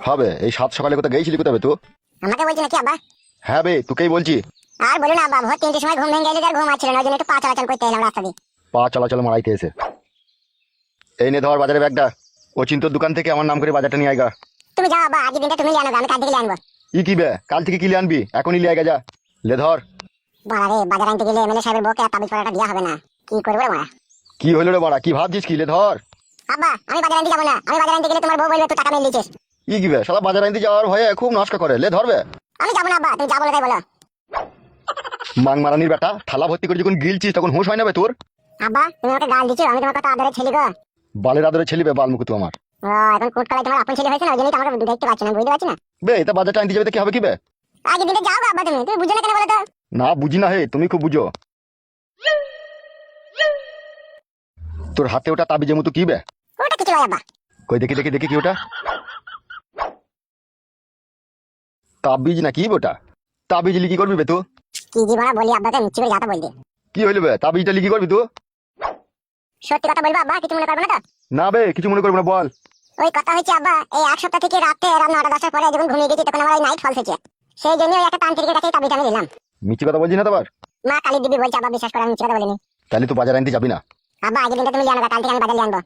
হবে এই সাত সকালে কোথায় গেছিলি কোথায় তুই? আমাকে বলছি নাকি আব্বা? হ্যাঁ বে তোকেই বলছি। আর বলো না আব্বা, ভোর 3টের সময় ঘুম ভেঙে গেলে আর ঘুম আসছিল না, ওই জন্য একটু পা চলাচল করতে এলাম রাস্তা দিয়ে। পা চলাচল মারাইতে এসে এই নে ধর বাজারে ব্যাগটা। ও চিন্তর দোকান থেকে আমার নাম করে বাজারটা নিয়ে আয়গা। তুমি যাও আব্বা, আজকের দিনটা তুমি নিয়ে আনো, আমি কাল থেকে নিয়ে আনবো। ই কি বে কাল থেকে কিলে আনবি? এখনই লিয়ে আয়গা যা। লে ধর। বাড়া রে, বাজার আনতে গেলে এমএলএ সাহেবের বউকে তাবিজ পড়াটা দেওয়া হবে না, কি করবো রে মারা? কি হইলো রে বাড়া, কি ভাবছিস কি? লে ধর। আব্বা আমি বাজার আনতে যাবো না, আমি বাজার আনতে গেলে তোমার বউ বলবে তুই টাকা মেরে নিয়েছিস। ই কি বে শালা বাজার আনতে যাওয়ার ভয়ে খুব নষ্ট করে। লে ধরবে। আমি যাবো না আব্বা, তুমি যা বলো তাই বলো। মাং মারানির বেটা, থালা ভর্তি করে যখন গিলছিস তখন হুঁশ হয় না বে তোর? আব্বা তুমি আমাকে গাল দিচ্ছ, আমি তোমার কত আদরের ছেলে গো। বালের আদরে ছেলে বে বালমুকু তুই আমার। ও এখন কোটকালায় তোমার আপন ছেলে হয়েছে না, ওই জন্যই তো আমাকে দেখতে পাচ্ছি না, বুঝতে পারছি না। বে এটা বাজারটা আনতে যাবে তো কি হবে কি বে? আজকের দিনটা যাও গো আব্বা, তুমি তুমি বুঝো না কেন বলো তো? না বুঝি না হে, তুমি খুব বুঝো। তোর হাতে ওটা তাবিজের মতো কি বে? ওটা কিছু নয় আব্বা। কই দেখি দেখি দেখি কি ওটা? তাবিজ না কি ওটা? তাবিজ লিখি করবি বে তুই? কি জীবনা বলি আব্বাকে, মিথ্যে করে যাতা বললি। কি হইলো বে তাবিজটা লিখি করবি তুই? সত্যি কথা বলবো আব্বা, কিছু মনে করবে না তো? না বে কিছু মনে করবি না বল। ওই কথা হয়েছে আব্বা, এই এক সপ্তাহ থেকে রাতে রাত 9টা 10টার পরে যখন ঘুমিয়ে গেছি তখন আমার নাইট ফলস হয়েছে, সেই জন্য ওই একটা তান্ত্রিকের কাছে তাবিজ আমি দিলাম। মিথ্যে কথা বলছি না তো আবার? মা কালী দিদি বলছে আব্বা, বিশ্বাস করে আমি মিথ্যে কথা বলিনি। তাহলে তুই বাজার আনতে যাবি না? আব্বা আজকের দিনটা তুমি জানো, কাল থেকে আমি বাজার নিয়ে আনবো।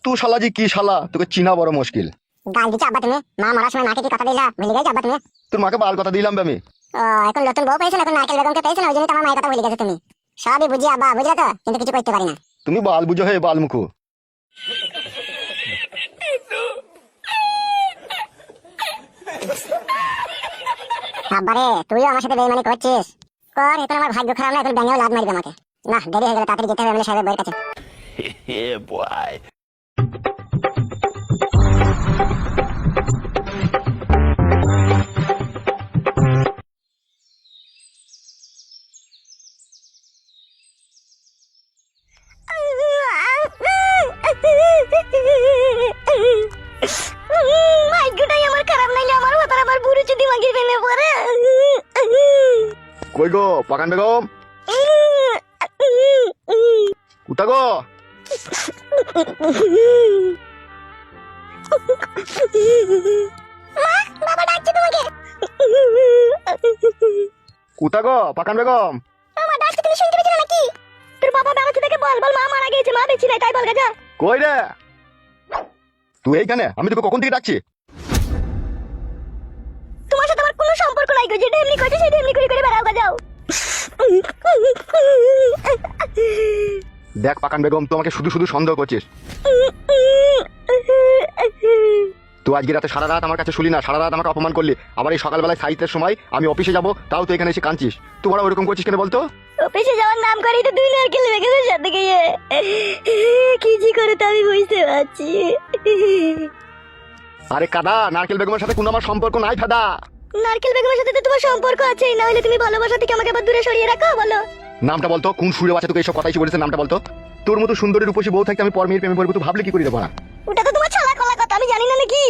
তুই শালা জি কি শালা, তোকে চিনা বড় মুশকিল। গাল দিচ্ছ আব্বা তুমি, মা মারার সময় মাকে কি কথা দিলা ভুলে গেছো আব্বা তুমি? তোর মাকে বাল কথা দিলাম বে আমি। ও এখন নতুন বউ পেয়েছো, এখন নারকেল বেগমকে পেয়েছো না, ওই জন্য তোমার মায়ের কথা ভুলে গেছো তুমি। সবই বুঝি আব্বা, বুঝলে তো, কিন্তু কিছু করতে পারি না। তুমি বাল বুঝো হে বাল মুখু। আব্বারে তুইও আমার সাথে বেইমানি করছিস? কর, এখন আমার ভাগ্য খারাপ না, এখন ব্যাঙেও লাদ মারবে আমাকে। না দেরি হয়ে গেল, তাড়াতাড়ি যেতে হবে এমএলএ সাহেবের বউয়ের কাছে। Yeah, boy. ভাগ্যটাই আমার খারাপ, নাইলে আমার মাথার আবার বুড়ো চুদি মাগির প্রেমে পড়ে। কই গো পাকান বেগম? কুতা গো? বাবা ডাকছে তোমাকে। কুতা গো পাকান বেগম? আমার ডাকছে, তুমি শুনতে পেয়েছো নাকি? তোর বাবা বেড়াচ্ছে থেকে বল বল, মা মারা গেছে, মা বেঁচে নাই, তাই বল গাজা। কই রে তুই এইখানে? আমি তোকে কখন থেকে ডাকছি? তোমার সাথে আমার কোনো সম্পর্ক নাই গো, যেটা এমনি করছে সেটা এমনি করে করে বেড়াও গাজাও। দেখ পাকান বেগম, তুই আমাকে শুধু শুধু সন্দেহ করছিস। তুই আজকে রাতে সারা রাত আমার কাছে শুলি না, সারা রাত আমাকে অপমান করলি, আবার এই সকালবেলায় সাহিত্যের সময় আমি অফিসে যাবো তাও তুই এখানে এসে কাঁদছিস। তুই বড় ওরকম করছিস কেন বলতো? অফিসে যাওয়ার নাম করেই তো দুই নারকেল বেগমের সাথে গিয়ে কি জি করে তো আমি বুঝতে পারছি। আরে কাদা, নারকেল বেগমের সাথে কোনো আমার সম্পর্ক নাই ফাদা। নারকেল বেগমের সাথে তো তোমার সম্পর্ক আছে, না হলে তুমি ভালোবাসা থেকে আমাকে আবার দূরে সরিয়ে রাখো, বলো। নামটা বলতো, কোন সুরে বাচ্চা তোকে এইসব কথাই বলেছে? নামটা বলতো। তোর মতো সুন্দরী রূপসী বউ থাকতে আমি পরমের প্রেমে পড়বো, তুই ভাবলে কি করে দেবো না? ওটা তো তোমার ছালা কলা কথা, আমি জানি না নাকি?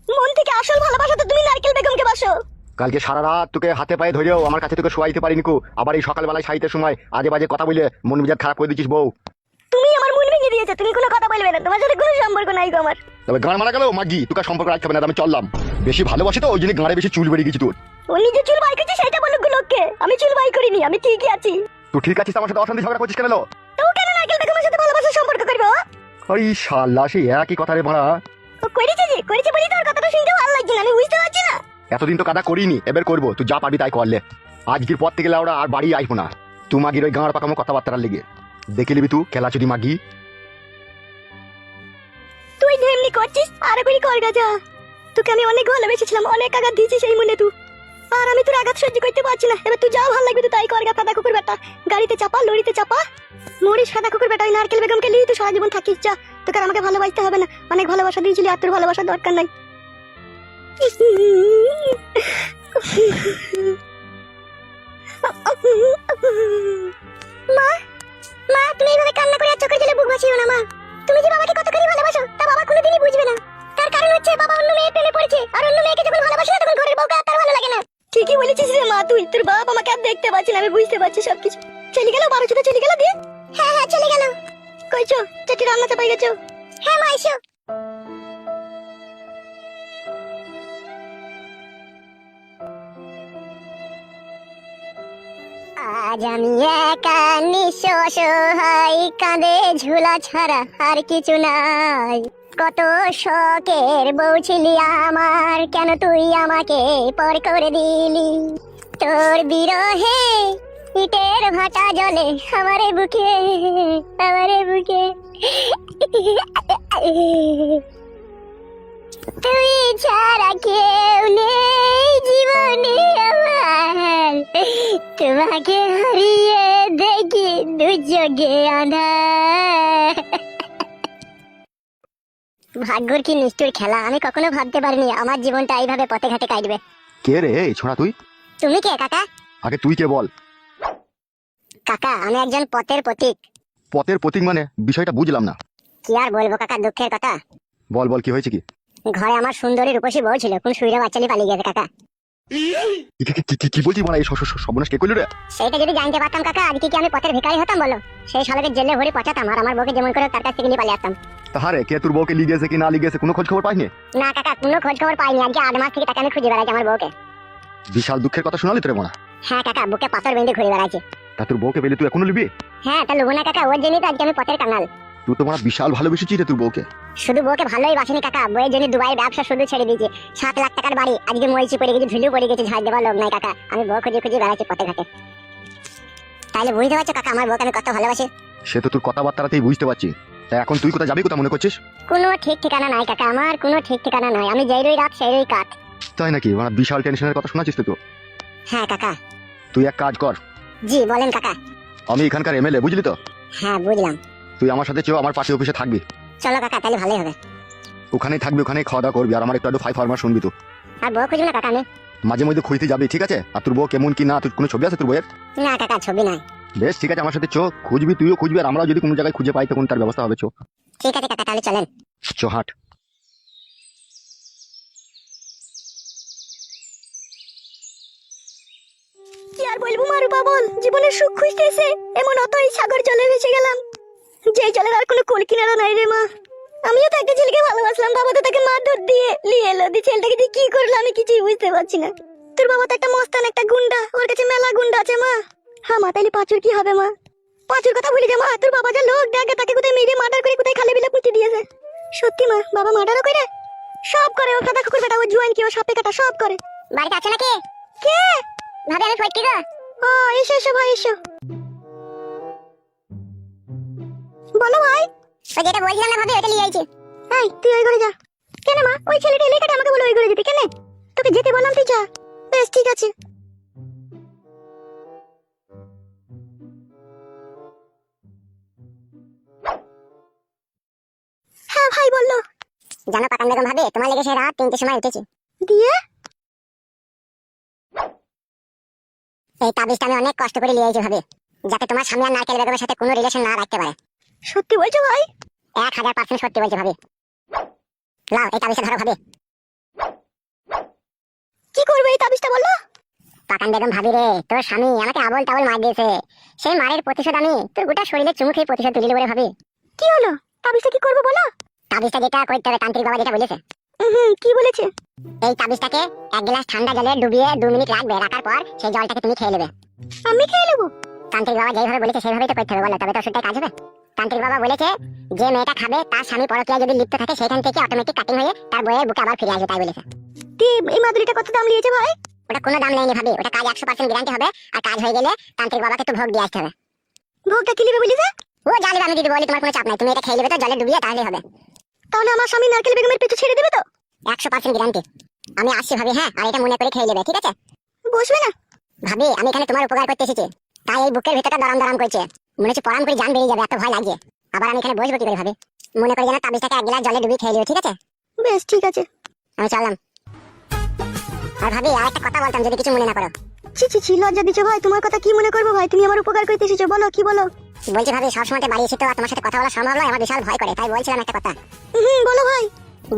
মন থেকে আসল ভালোবাসা তো তুমি নারকেল বেগমকে বাসো। কালকে সারা রাত তোকে হাতে পায়ে ধরেও আমার কাছে তোকে শোয়াইতে পারিনি কো, আবার এই সকালবেলায় সাহিত্যের সময় আজে বাজে কথা বলে মন মেজাজ খারাপ করে দিচ্ছিস বউ। তুমি আমার মন ভেঙে দিয়েছো, তুমি কোনো কথা বলবে না, তোমার সাথে কোনো সম্পর্ক নাই গো আমার। তবে গান মারা গেল মাগি, তোকে সম্পর্ক রাখতে হবে না, আমি চললাম। বেশি ভালোবাসি তো ওই জন্য গাঁড়ে বেশি চুল বেরিয়ে গেছি তোর। ও নিজে চুল বাই করছে সেটা বলুক লোককে, আমি চুল বাই করিনি, আমি ঠিকই আছি। তুই ঠিক আছিস? আমার সাথে অশান্তি ঝগড়া করছিস কেন? তো কেন নারকেল বেগমের সাথে ভালোবাসার সম্পর্ক করবো? ওই শালা সেই একই কথা রে মারা। ও করেছে যে করেছে বলি তোর কথাটা শুনতে ভালো লাগছে না, আমি বুঝতে পারছি না। এতদিন তো কাদা করিনি, এবার করবো, তুই যা পারবি তাই করলে। আজকের পর থেকে ওরা আর বাড়ি আইবো না, তুই মাগির ওই গাঁড় পাকামো কথাবার্তার লেগে দেখে নিবি তুই খেলা চুদি মাগি। তুই এমনি করছিস আর করি কর গাজা। তোকে আমি অনেক ভালোবেসেছিলাম, অনেক আঘাত দিয়েছি সেই মনে তুই, আর আমি তোর আঘাত সহ্য করতে পারছি না। এবার তুই যা ভালো লাগবে তুই তাই কর গা, সাদা কুকুর বেটা। গাড়িতে চাপা, লরিতে চাপা, মরিস সাদা কুকুর বেটা। ওই নারকেল বেগমকে নিয়ে তুই সারা জীবন থাকিস, যা। তোকে আর আমাকে ভালোবাসতে হবে না, অনেক ভালোবাসা দিয়েছিলি, আর তোর ভালোবাসার দরকার নাই। মা, মা তুমি এইভাবে কান্না করে আর চোখের জলে বুক ভাসিও না মা। তুমি যে বাবাকে কত করে ভালোবাসো তা বাবা কোনোদিনই বুঝবে না। তার কারণ হচ্ছে বাবা অন্য মেয়ের প্রেমে পড়েছে, আর অন্য মেয়েকে যখন ভালোবাসে না তখন ঘরের বউকে আর তার ভালো লাগে না। ঠিকই বলেছিস রে মা, তুই তোর বাপ আমাকে আর দেখতে পাচ্ছি না, আমি বুঝতে পারছি সবকিছু। চলে গেল 12 চলে গেল দিয়ে? হ্যাঁ হ্যাঁ চলে গেল। কইছো চাটি রান্না চাপাই গেছো? হ্যাঁ মা এসো। আজ আমি একা নিঃস্ব অসহায়, কাঁধে ঝোলা ছাড়া আর কিছু নাই। কত শখের বউ ছিলি আমার, কেন তুই আমাকে পর করে দিলি? তোর বিরহে ইটের ভাটা জলে আমারে বুকে, আমারে বুকে। তুই ছাড়া কেউ নেই জীবনে আমার, তোমাকে হারিয়ে দেখি দু চোখে আঁধার। ভাগ্যর কি নিষ্ঠুর খেলা, আমি কখনো ভাবতে পারিনি আমার জীবনটা এইভাবে পথে ঘাটে কাটবে। কে রে এই ছোড়া তুই? তুমি কে কাকা? আগে তুই কে বল। কাকা আমি একজন পথের প্রতীক। পথের প্রতীক মানে? বিষয়টা বুঝলাম না। কি আর বলবো কাকা, দুঃখের কথা। বল বল, কি হয়েছে কি? ঘরে আমার সুন্দরী রূপসী বউ ছিল, কোন শুইরা বাচ্চালি পালিয়ে গেছে কাকা। কি বলছিস মানে? এই সর্বনাশ কে করলি রে? সেইটা যদি জানতে পারতাম কাকা, আজকে কি আমি পথের ভিখারি হতাম বলো? সেই শালাকে জেলে ভরে পচাতাম আর আমার বউকে যেমন করে তার কাছ থেকে নিয়ে পালিয়ে আসতাম। তাহারে কে তোর বউকে লিগেছে কি না লিগেছে কোনো খোঁজ খবর পাইনি? না কাকা, কোনো খোঁজ খবর পাইনি। আজকে 8 মাস থেকে তাকে আমি খুঁজে বেড়াচ্ছি আমার বউকে। বিশাল দুঃখের কথা শোনালি তোরে মনে? হ্যাঁ কাকা, বুকে পাথর বেঁধে ঘুরে বেড়াচ্ছি। তা তোর বউকে পেলে তুই এখনো লিবি? হ্যাঁ তা লুবো না কাকা, ওর জন্যই তো আজকে আমি পথের কাঙাল। তুই তো মানে বিশাল ভালোবেসেছিস রে তোর বউকে। শুধু বউকে ভালোই বাসিনি কাকা, বউয়ের জন্য দুবাইয়ের ব্যবসা শুধু ছেড়ে দিয়েছি। 7 লাখ টাকার বাড়ি আজকে মরিচি পড়ে গেছে, ঝুলু পড়ে গেছে, ঝাড় দেওয়ার লোক নাই কাকা। আমি বউ খুঁজে খুঁজে বেড়াচ্ছি পথে ঘাটে। তাইলে বুঝতে পারছো কাকা আমার বউকে আমি কত ভালোবাসি? সে তো তোর কথাবার্তাতেই বুঝতে পারছি। তা এখন তুই কোথায় যাবি, কোথা মনে করছিস? কোনো ঠিক ঠিকানা নাই কাকা, আমার কোনো ঠিক ঠিকানা নাই। আমি যেই রই রাত সেই রই কাঠ। তাই নাকি? মানে বিশাল টেনশনের কথা শোনাচ্ছিস তো তুই? হ্যাঁ কাকা। তুই এক কাজ কর। জি বলেন কাকা। আমি এখানকার এমএলএ, বুঝলি তো? হ্যাঁ বুঝলাম। তুই আমার সাথে চো, আমার পার্টি অফিসে থাকবি। চলো কাকা, তাহলে ভালোই হবে। ওখানেই থাকবি, ওখানেই খাওয়া দাওয়া করবি, আর আমার একটু ফাইভ ফার্মার শুনবি তুই। আর বউ খুঁজবো না কাকা আমি? মাঝে মধ্যে খুঁজতে যাবি, ঠিক আছে? আর তোর বউ কেমন কি না, তোর কোনো ছবি আছে তোর বউয়ের? না কাকা, ছবি নাই। বেশ ঠিক আছে, আমার সাথে চো, খুঁজবি, তুইও খুঁজবি, আর আমরাও যদি কোনো জায়গায় খুঁজে পাই তখন তার ব্যবস্থা হবে। চো ঠিক আছে কাকা, তাহলে চলেন। চো হাট। কি আর বলবো মারুবা, বল। জীবনের সুখ খুঁজতে এসে এমন অতই সাগর জলে ভেসে গেলাম, যে জলের আর কোনো কোল কিনারা নাই রে মা। আমিও তো একটা ছেলেকে ভালোবাসলাম, বাবা তো তাকে মারধর দিয়ে নিয়ে এলো। দিয়ে ছেলেটাকে দিয়ে কি করলো আমি কিছুই বুঝতে পারছি না। তোর বাবা তো একটা মস্তান, একটা গুন্ডা, ওর কাছে মেলা গুন্ডা আছে মা। হ্যাঁ মা, তাইলে পাঁচুর কি হবে মা? পাঁচুর কথা ভুলে যা মা, তোর বাবা যা লোক দেখে, তাকে কোথায় মেরে মার্ডার করে কোথায় খালে বিলে পুঁতে দিয়েছে। সত্যি মা, বাবা মার্ডারও করে, সব করে। ও কাদা কুকুর বেটা, ও জুয়ান কি, ও সাপে কাটা সব করে। বাড়িতে আছে নাকি? কে ভাবে? আমি ফটকি গো। ও এসো এসো ভাই এসো। বলো ভাই। ওই যেটা বলছিলাম না ভাবে, ওটা নিয়ে আইছি। এই তুই ওই ঘরে যা। কেন মা? ওই ছেলেটা এলাকাটা আমাকে বলে ওই ঘরে যেতে। কেন? তোকে যেতে বললাম, তুই যা। বেশ ঠিক আছে। হ্যাঁ ভাই বললো। জানো পাকান বেগম ভাবে, তোমার লেগে সে রাত 3টের সময় উঠেছি। দিয়ে এই তাবিজটা আমি অনেক কষ্ট করে নিয়ে আইছি ভাবে, যাতে তোমার স্বামী আর নারকেল বেগমের সাথে কোনো রিলেশন না রাখতে পারে। সত্যি বলছো ভাই? 1000% সত্যি বলছি ভাবে। লাও এই তাবিজটা ধরো ভাবে। কি করবে এই তাবিজটা বলো? পাকান বেগম ভাবি রে, তোর স্বামী আমাকে আবল তাবল মার দিয়েছে, সেই মারের প্রতিশোধ আমি তোর গোটা শরীরে চুমু খেয়ে প্রতিশোধ তুলি বলে ভাবি। কি হলো? তাবিজটা কি করবো বলো? তাবিজটা যেটা করতে হবে তান্ত্রিক বাবা যেটা বলেছে। কি বলেছে? এই তাবিজটাকে 1 গ্লাস ঠান্ডা জলে ডুবিয়ে 2 মিনিট রাখবে, রাখার পর সেই জলটাকে তুমি খেয়ে নেবে। আমি খেয়ে নেবো? তান্ত্রিক বাবা যেভাবে বলেছে সেভাবেই তো করতে হবে, বলো তবে তো ওষুধটাই কাজ হবে। তান্ত্রিক বাবা বলেছে যে মেয়েটা খাবে তার স্বামী পরকীয়ায় যদি লিপ্ত থাকে সেখান থেকে অটোমেটিক কাটিং হয়ে তার বইয়ের বুকে আবার ফিরে আসবে, তাই বলেছে। এই মাদুরিটা কত দাম নিয়েছে ভাই? ওটা কোনো দাম নেয়নি ভাবি, ওটা কাজ 100% গ্যারান্টি হবে, আর কাজ হয়ে গেলে তান্ত্রিক বাবাকে তো ভোগ দিয়ে আসতে হবে। ভোগটা কি নেবে বলিছে? ও জানবে, আমি যদি বলি তোমার কোনো চাপ নাই, তুমি এটা খেয়ে নেবে তো জলে ডুবিয়ে, তাহলেই হবে। তাহলে আমার স্বামী নারকেল বেগমের পেছনে ছেড়ে দেবে তো? 100% গ্যারান্টি। আমি আসছি ভাবি, হ্যাঁ, আর এটা মনে করে খেয়ে নেবে, ঠিক আছে? বসবে না ভাবি, আমি এখানে তোমার উপকার করতে এসেছি, তাই এই বুকের ভিতরটা দরাম দরাম করছে, মনে হচ্ছে পরাম করে জান বেরিয়ে যাবে, এত ভয় লাগছে। আবার আমি এখানে বসবো কি করে ভাবি? মনে করে যেন তাবিজটাকে 1 গ্লাস জলে ডুবিয়ে খেয়ে নিও, ঠিক আছে? বেশ ঠিক আছে, আমি চললাম। আর ভাবি আরেকটা কথা বলতাম, যদি কিছু মনে না করো। ছি লজ্জা দিছো ভাই, তোমার কথা কি মনে করবো ভাই? তুমি আমার উপকার করতে এসেছো, বলো কি বলো? বলছি ভাবি, সবসময় বাড়ি এসে তো আর তোমার সাথে কথা বলা সম্ভব নয়, আমার বিশাল ভয় করে, তাই বলছিলাম একটা কথা। বলো ভাই।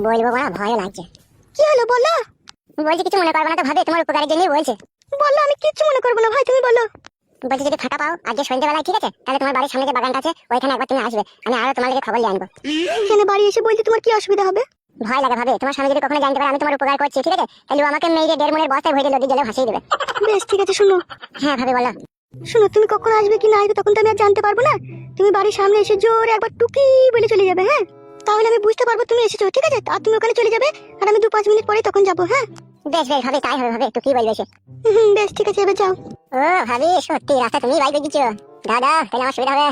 বলবো না, ভয় লাগছে। কি হলো বলো? বলছি কিছু মনে করবে না তো ভাবি, তোমার উপকারের জন্যই বলছি। বলো, আমি কিচ্ছু মনে করবো না ভাই, তুমি বলো। বলছি যদি ফাঁকা পাও আজকে সন্ধ্যাবেলায়, ঠিক আছে? তাহলে তোমার বাড়ির সামনে যে বাগানটা আছে ওইখানে একবার তুমি আসবে, আমি আরো তোমার লিগে খবর নিয়ে আনবো। এখানে বাড়ি এসে বলতে তোমার কি অসুবিধা হবে? ভয় লাগে ভাবি, তোমার স্বামী যদি কখনো জানতে পারে আমি তোমার উপকার করছি, ঠিক আছে? তাহলে ও আমাকে মেরে 1.5 মনের বস্তায় ভরে নদী জলে ভাসিয়ে দেবে। বেশ ঠিক আছে, শুনো। হ্যাঁ ভাবি বলো। শোনো, তুমি কখন আসবে কি না আসবে তখন তো আমি আর জানতে পারবো না। তুমি বাড়ির সামনে এসে জোরে একবার টুকি বলে চলে যাবে, হ্যাঁ? তাহলে আমি বুঝতে পারবো তুমি এসেছো, ঠিক আছে? আর তুমি ওখানে চলে যাবে, আর আমি 2-5 মিনিট পরে তখন যাবো, হ্যাঁ? বেশ বেশ হবে, তাই হবে, একটু কি বলবে সে? বেশ ঠিক আছে, এবার যাও। ও ভাবি, সত্যি রাস্তা তুমি বাইক দিচ্ছো? দাদা, তাহলে আমার সুবিধা হবে।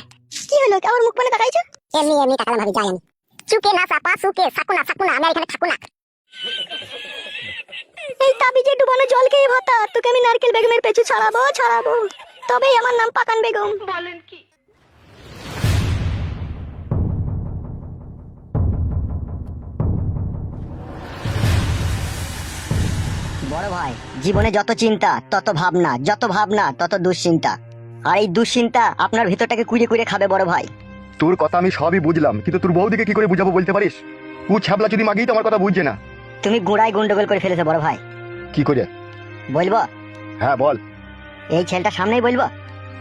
কি হলো, আমার মুখ পানে তাকাইছো? এমনি এমনি তাকালাম ভাবি, যাই আমি। চুকে না চাপা, সুকে সাকুনা সাকুনা, আমি আর এখানে থাকু না। এই তাবিজে ডুবানো জল খেয়ে ভাতা, তোকে আমি নারকেল বেগমের পেছু ছাড়াবো ছাড়াবো, তবেই আমার নাম পাকান বেগম। বলেন কি? বড় ভাই, জীবনে যত চিন্তা তত ভাবনা, যত ভাবনা তত দুশ্চিন্তা, আর এই দুশ্চিন্তা আপনার ভিতরটাকে কুড়ে কুড়ে খাবে বড় ভাই। তোর কথা আমি সবই বুঝলাম, কিন্তু তোর বউদিকে কি করে বুঝাবো বলতে পারিস? ও ছ্যাবলা যদি মাগি তো আমার কথা বুঝছে না। তুমি গোড়ায় গন্ডগোল করে ফেলেছো বড় ভাই। কি করে? বলবো? হ্যাঁ বল। এই ছেলেটার সামনেই বলবো?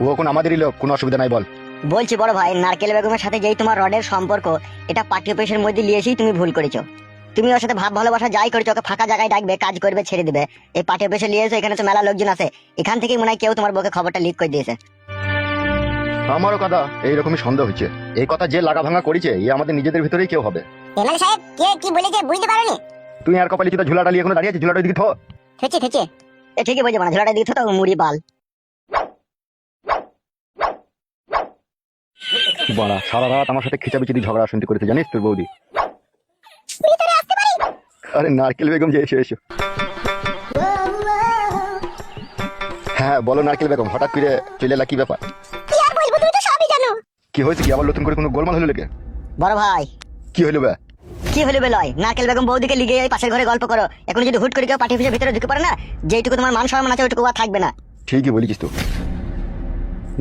ও এখন আমাদেরই লোক, কোনো অসুবিধা নাই, বল। বলছি বড় ভাই, নারকেল বেগমের সাথে যেই তোমার রডের সম্পর্ক, এটা পার্টি অফিসের মধ্যে নিয়ে এসেই তুমি ভুল করেছো। তুমি ওর সাথে ভাব ভালোবাসা যাই করেছো, ওকে ফাঁকা জায়গায় ডাকবে, কাজ করবে, ছেড়ে দিবে। এই পার্টি অফিসে নিয়ে এসে এখানে তো মেলা লোকজন আছে, এখান থেকেই মনে হয় কেউ তোমার বউকে খবরটা লিক করে দিয়েছে। আমারও কথা এইরকমই সন্দেহ হচ্ছে। এই কথা যে লাগা ভাঙা করেছে এ আমাদের নিজেদের ভিতরেই কেউ হবে। এমএলএ সাহেব, কে কি বলেছে বুঝতে পারোনি? তুই আর কপালে জুতা ঝুলাটা নিয়ে এখনো দাঁড়িয়ে আছিস, ঝুলাটা দিকে থো। থেচে থেচে। এ ঠিকই বলছে, মানে ঝোলাটা দিতে তো মুড়ি বাল। বাড়া সারা রাত আমার সাথে খিচাবিচি দিয়ে ঝগড়া শুনতে করেছে, জানিস তোর বৌদি? ভিতরে আসতে পারি? আরে নারকেল বেগম যে, এসো এসো। হ্যাঁ বলো নারকেল বেগম, হঠাৎ করে চলে এলা, কি ব্যাপার? কি আর বলবো, তুমি তো সবই জানো। কি হয়েছে, কি আবার নতুন করে কোনো গোলমাল হলো লেগে? বড় ভাই, কি হইলো বে? কি হলো বেলয়? নারকেল বেগম বৌদিকে লিগে এই পাশের ঘরে গল্প করো। এখন যদি হুট করে কেউ পার্টি অফিসের ভিতরে ঢুকে পড়ে না, যেইটুকু তোমার মান সম্মান আছে ওইটুকু আর থাকবে না। ঠিকই বলেছিস তো।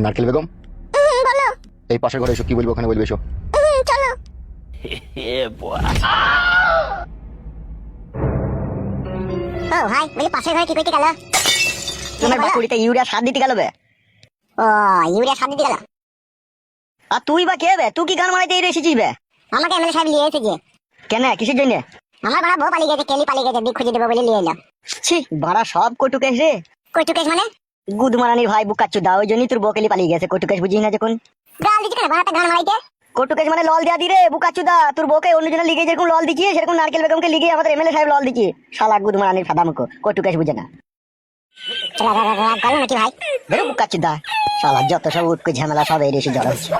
নারকেল বেগম বলো। এই পাশের ঘরে এসো, কি বলবো ওখানে বলবে, এসো। চলো। ও ভাই, বলি পাশের ঘরে কি করতে গেল? তোমার বাকুড়িতে ইউরিয়া সার দিতে গেল বে। ও, ইউরিয়া সার দিতে গেল? আর তুই বা কে বে? তুই কি গান মারাইতে এই এসেছিস বে? আমাকে এমএলএ সাহেব নিয়ে এসেছে। কেন, কিসের জন্য? আমার বড় বউ পালিয়ে গেছে, কেলি পালিয়ে গেছে, দিক খুঁজে দেবো বলে নিয়ে এলো। ছি, বাড়া সব কটুকেশ রে। কইটুকেশ মানে? গুদমারানির ভাই বুকাচ্ছু দা, ওই জন্যই তোর বকেলি পালিয়ে গেছে। কটুকেশ বুঝিস না যখন? গাল দিচ্ছে কেন বাড়াতে, গান মারাইতে? কটুকেশ মানে লল দেয়া দি রে বুকাচ্ছু দা। তোর বউকে অন্যজনের লিগে যেরকম লল দিচ্ছিস, সেরকম নারকেল বেগমকে লিগে আমাদের এমএলএ সাহেব লল দিচ্ছি। শালা গুদমারানির ফাদামুখো, কটুকেশ বুঝে না। রাগ করলো নাকি ভাই? বেরো বুকাচ্ছু দা, শালা যত সব উটকো ঝামেলা সব এই এসে জড়া হচ্ছে।